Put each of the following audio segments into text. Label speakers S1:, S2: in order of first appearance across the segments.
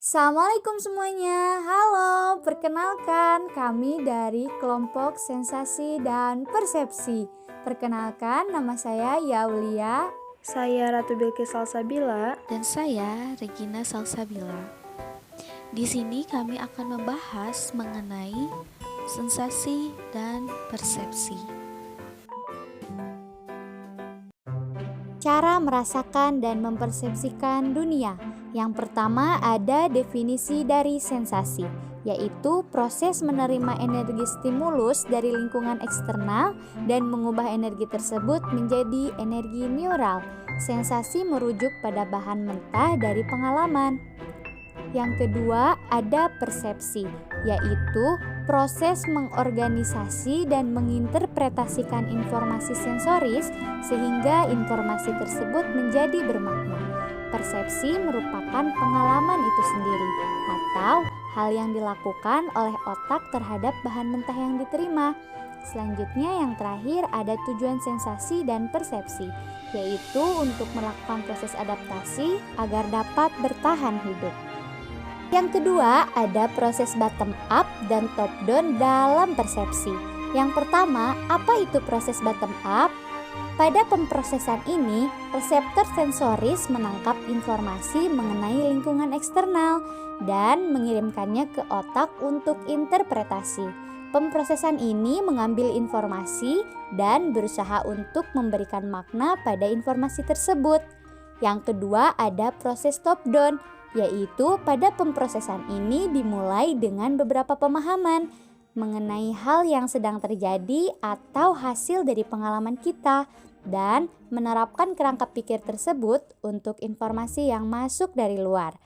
S1: Assalamualaikum semuanya. Halo, perkenalkan kami dari kelompok sensasi dan persepsi. Perkenalkan, nama saya Yaulia.
S2: Saya Ratu Bilqis Salsabila.
S3: Dan saya Regina Salsabila. Di sini kami akan membahas mengenai sensasi dan persepsi.
S1: Cara merasakan dan mempersepsikan dunia. Yang pertama ada definisi dari sensasi, yaitu proses menerima energi stimulus dari lingkungan eksternal dan mengubah energi tersebut menjadi energi neural. Sensasi merujuk pada bahan mentah dari pengalaman. Yang kedua ada persepsi, yaitu proses mengorganisasi dan menginterpretasikan informasi sensoris sehingga informasi tersebut menjadi bermakna. Persepsi merupakan pengalaman itu sendiri atau hal yang dilakukan oleh otak terhadap bahan mentah yang diterima. Selanjutnya yang terakhir ada tujuan sensasi dan persepsi, yaitu untuk melakukan proses adaptasi agar dapat bertahan hidup. Yang kedua ada proses bottom up dan top down dalam persepsi. Yang pertama, apa itu proses bottom up? Pada pemrosesan ini, reseptor sensoris menangkap informasi mengenai lingkungan eksternal dan mengirimkannya ke otak untuk interpretasi. Pemrosesan ini mengambil informasi dan berusaha untuk memberikan makna pada informasi tersebut. Yang kedua ada proses top down, yaitu pada pemrosesan ini dimulai dengan beberapa pemahaman mengenai hal yang sedang terjadi atau hasil dari pengalaman kita dan menerapkan kerangka pikir tersebut untuk informasi yang masuk dari luar.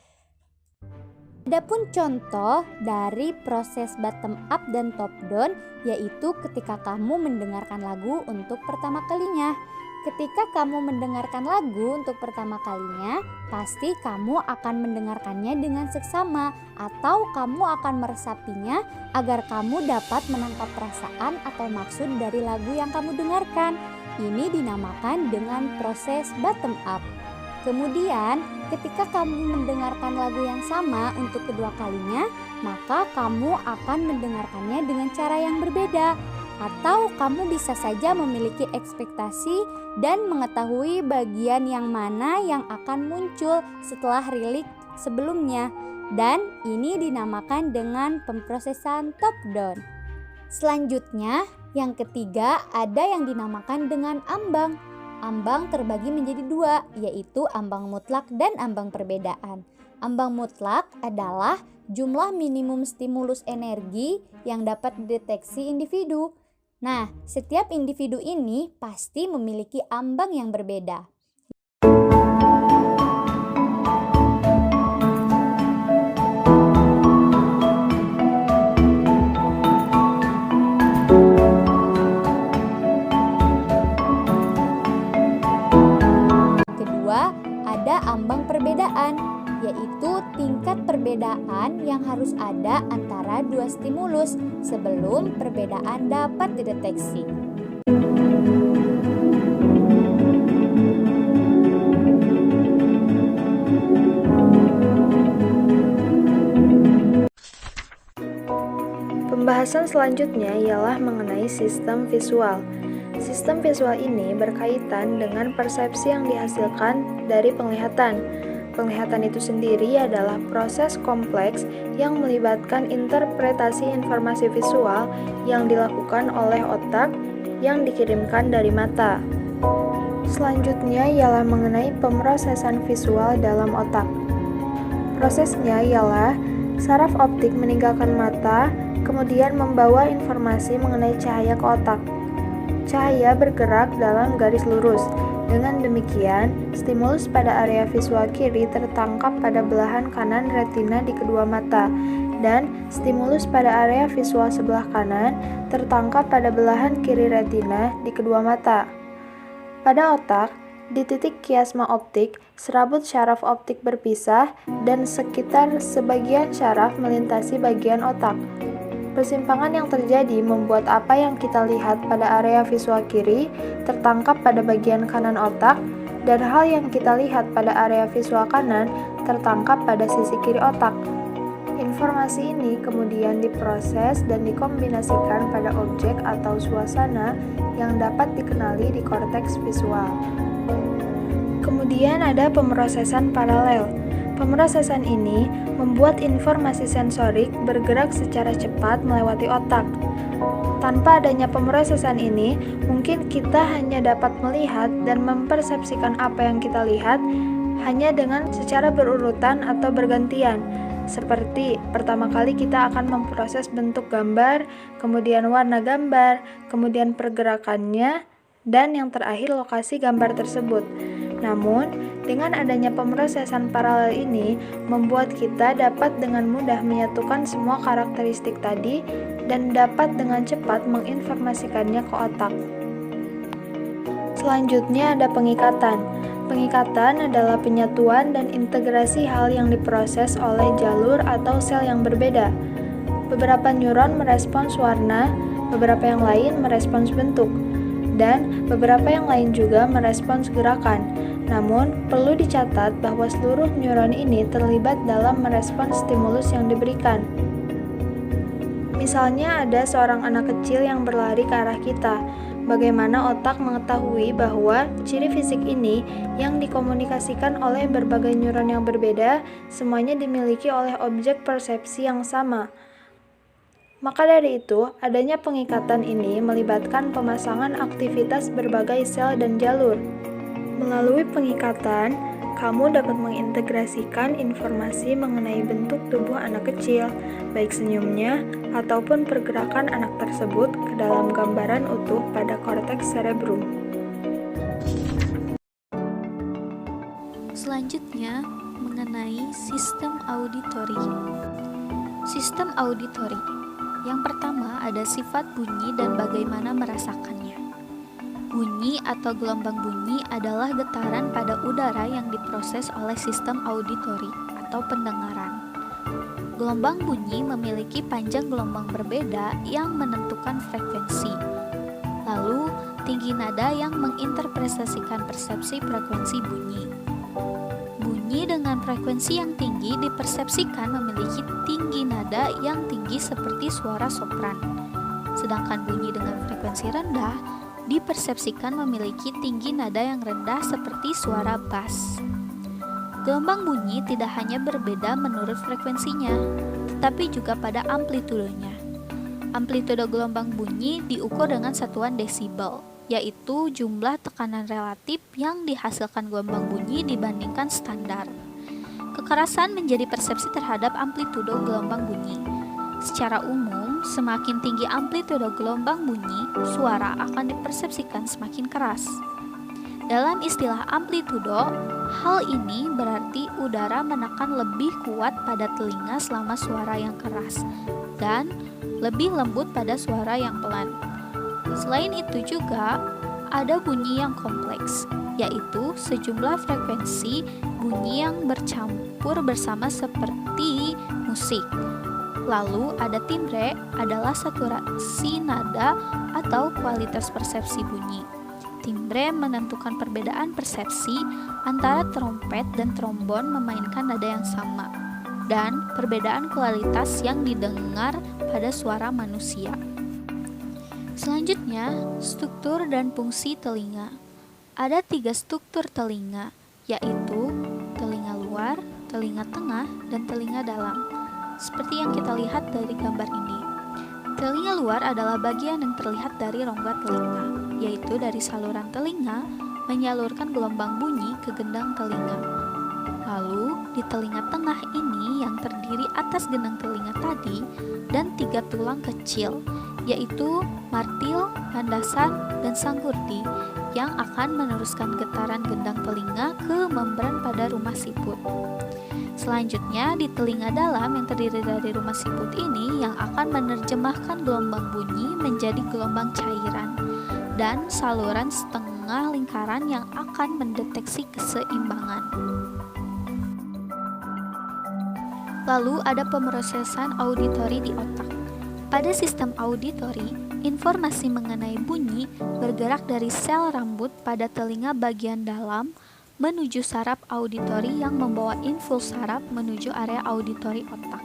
S1: Adapun contoh dari proses bottom up dan top down, yaitu ketika kamu mendengarkan lagu untuk pertama kalinya. Ketika kamu mendengarkan lagu untuk pertama kalinya, pasti kamu akan mendengarkannya dengan seksama atau kamu akan meresapinya agar kamu dapat menangkap perasaan atau maksud dari lagu yang kamu dengarkan. Ini dinamakan dengan proses bottom up. Kemudian, ketika kamu mendengarkan lagu yang sama untuk kedua kalinya, maka kamu akan mendengarkannya dengan cara yang berbeda. Atau kamu bisa saja memiliki ekspektasi dan mengetahui bagian yang mana yang akan muncul setelah lirik sebelumnya. Dan ini dinamakan dengan pemrosesan top down. Selanjutnya, yang ketiga ada yang dinamakan dengan ambang. Ambang terbagi menjadi dua, yaitu ambang mutlak dan ambang perbedaan. Ambang mutlak adalah jumlah minimum stimulus energi yang dapat dideteksi individu. Nah, setiap individu ini pasti memiliki ambang yang berbeda. Kedua, ada ambang perbedaan, yaitu tingkat perbedaan yang harus ada antara dua stimulus sebelum perbedaan dapat dideteksi.
S2: Pembahasan selanjutnya ialah mengenai sistem visual. Sistem visual ini berkaitan dengan persepsi yang dihasilkan dari penglihatan. Penglihatan itu sendiri adalah proses kompleks yang melibatkan interpretasi informasi visual yang dilakukan oleh otak yang dikirimkan dari mata. Selanjutnya ialah mengenai pemrosesan visual dalam otak. Prosesnya ialah saraf optik meninggalkan mata, kemudian membawa informasi mengenai cahaya ke otak. Cahaya bergerak dalam garis lurus. Dengan demikian, stimulus pada area visual kiri tertangkap pada belahan kanan retina di kedua mata, dan stimulus pada area visual sebelah kanan tertangkap pada belahan kiri retina di kedua mata. Pada otak, di titik kiasma optik, serabut syaraf optik berpisah dan sekitar sebagian syaraf melintasi bagian otak. Persimpangan yang terjadi membuat apa yang kita lihat pada area visual kiri tertangkap pada bagian kanan otak, dan hal yang kita lihat pada area visual kanan tertangkap pada sisi kiri otak. Informasi ini kemudian diproses dan dikombinasikan pada objek atau suasana yang dapat dikenali di korteks visual. Kemudian ada pemrosesan paralel. Pemrosesan ini membuat informasi sensorik bergerak secara cepat melewati otak. Tanpa adanya pemrosesan ini, mungkin kita hanya dapat melihat dan mempersepsikan apa yang kita lihat hanya dengan secara berurutan atau bergantian. Seperti pertama kali kita akan memproses bentuk gambar, kemudian warna gambar, kemudian pergerakannya, dan yang terakhir lokasi gambar tersebut. Namun, dengan adanya pemrosesan paralel ini, membuat kita dapat dengan mudah menyatukan semua karakteristik tadi dan dapat dengan cepat menginformasikannya ke otak. Selanjutnya ada pengikatan. Pengikatan adalah penyatuan dan integrasi hal yang diproses oleh jalur atau sel yang berbeda. Beberapa neuron merespons warna, beberapa yang lain merespons bentuk, dan beberapa yang lain juga merespons gerakan. Namun, perlu dicatat bahwa seluruh neuron ini terlibat dalam merespons stimulus yang diberikan. Misalnya ada seorang anak kecil yang berlari ke arah kita. Bagaimana otak mengetahui bahwa ciri fisik ini yang dikomunikasikan oleh berbagai neuron yang berbeda semuanya dimiliki oleh objek persepsi yang sama. Maka dari itu, adanya pengikatan ini melibatkan pemasangan aktivitas berbagai sel dan jalur. Melalui pengikatan, kamu dapat mengintegrasikan informasi mengenai bentuk tubuh anak kecil, baik senyumnya ataupun pergerakan anak tersebut ke dalam gambaran utuh pada korteks cerebrum.
S3: Selanjutnya, mengenai sistem auditori. Sistem auditori. Yang pertama ada sifat bunyi dan bagaimana merasakannya. Bunyi atau gelombang bunyi adalah getaran pada udara yang diproses oleh sistem auditori atau pendengaran. Gelombang bunyi memiliki panjang gelombang berbeda yang menentukan frekuensi. Lalu, tinggi nada yang menginterpretasikan persepsi frekuensi bunyi. Bunyi dengan frekuensi yang tinggi dipersepsikan memiliki tinggi nada yang tinggi seperti suara sopran. Sedangkan bunyi dengan frekuensi rendah dipersepsikan memiliki tinggi nada yang rendah seperti suara bass. Gelombang bunyi tidak hanya berbeda menurut frekuensinya, tetapi juga pada amplitudenya. Amplitude gelombang bunyi diukur dengan satuan desibel, yaitu jumlah tekanan relatif yang dihasilkan gelombang bunyi dibandingkan standar. Kekerasan menjadi persepsi terhadap amplitude gelombang bunyi. Secara umum, semakin tinggi amplitude gelombang bunyi, suara akan dipersepsikan semakin keras. Dalam istilah amplitudo, hal ini berarti udara menekan lebih kuat pada telinga selama suara yang keras dan lebih lembut pada suara yang pelan. Selain itu juga ada bunyi yang kompleks, yaitu sejumlah frekuensi bunyi yang bercampur bersama seperti musik. Lalu ada timbre, adalah saturasi nada atau kualitas persepsi bunyi. Timbre menentukan perbedaan persepsi antara trompet dan trombon memainkan nada yang sama, dan perbedaan kualitas yang didengar pada suara manusia. Selanjutnya, struktur dan fungsi telinga. Ada 3 struktur telinga, yaitu telinga luar, telinga tengah, dan telinga dalam. Seperti yang kita lihat dari gambar ini. Telinga luar adalah bagian yang terlihat dari rongga telinga, yaitu dari saluran telinga menyalurkan gelombang bunyi ke gendang telinga. Lalu, di telinga tengah ini yang terdiri atas gendang telinga tadi dan 3 tulang kecil, yaitu martil, landasan, dan sanggurdi yang akan meneruskan getaran gendang telinga ke membran pada rumah siput. Selanjutnya, di telinga dalam yang terdiri dari rumah siput ini yang akan menerjemahkan gelombang bunyi menjadi gelombang cairan dan saluran setengah lingkaran yang akan mendeteksi keseimbangan. Lalu ada pemrosesan auditori di otak. Pada sistem auditori, informasi mengenai bunyi bergerak dari sel rambut pada telinga bagian dalam menuju saraf auditori yang membawa impuls saraf menuju area auditori otak.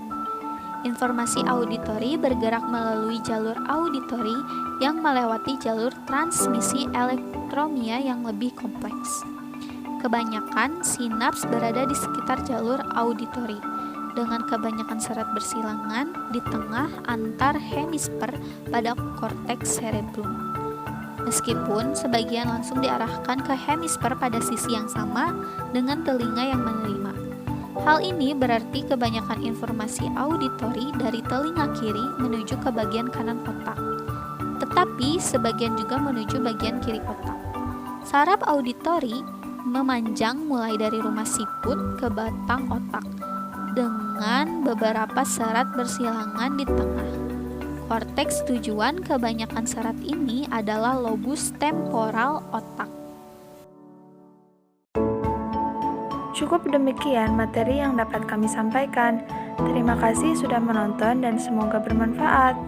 S3: Informasi auditori bergerak melalui jalur auditori yang melewati jalur transmisi elektromia yang lebih kompleks. Kebanyakan sinaps berada di sekitar jalur auditori, dengan kebanyakan serat bersilangan di tengah antar hemisfer pada korteks cerebrum. Meskipun sebagian langsung diarahkan ke hemisfer pada sisi yang sama dengan telinga yang menerima. Hal ini berarti kebanyakan informasi auditori dari telinga kiri menuju ke bagian kanan otak, tetapi sebagian juga menuju bagian kiri otak. Saraf auditori memanjang mulai dari rumah siput ke batang otak, dengan beberapa serat bersilangan di tengah. Korteks tujuan kebanyakan serat ini adalah lobus temporal otak.
S2: Cukup demikian materi yang dapat kami sampaikan. Terima kasih sudah menonton dan semoga bermanfaat.